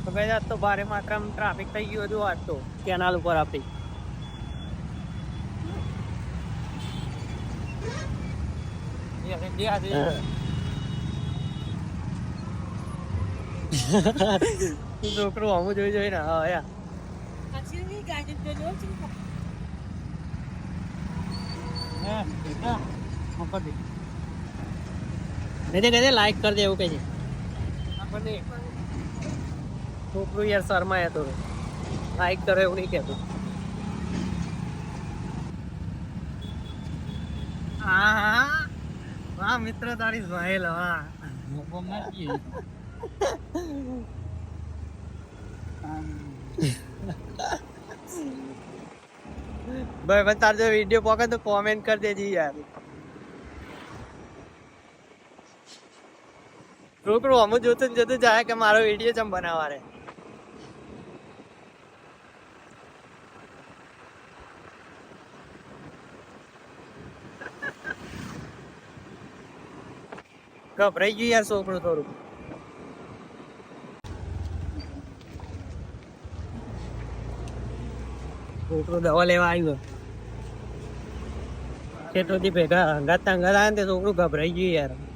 તો ભાઈ આજ તો ભારે માત્રામાં ટ્રાફિક થઈ ગયું હતું આજ તો કેનાલ ઉપર આપણી છોકરો અમુક જોઈ ને હા યા લાઈક કરી દે એવું કઈ છે છોકરું યાર શર્માય તો લાઈક કરે એવું નહીં કહેતું હા હા મિત્ર તારી સ્માઈલ હા ભાઈ પણ તાર જો વિડીયો પોકે તો કોમેન્ટ કરી દેજી યાર છોકરું અમુક જોતું જતું જાય કે મારો વિડીયો ચમ બનાવવા રે ગભરાઈ ગયું યાર છોકરું થોડું છોકરું દવા લેવા આવ્યો ખેતરોથી ભેગા હંગાત આવે ને તે છોકરું ગભરાઈ ગયું યાર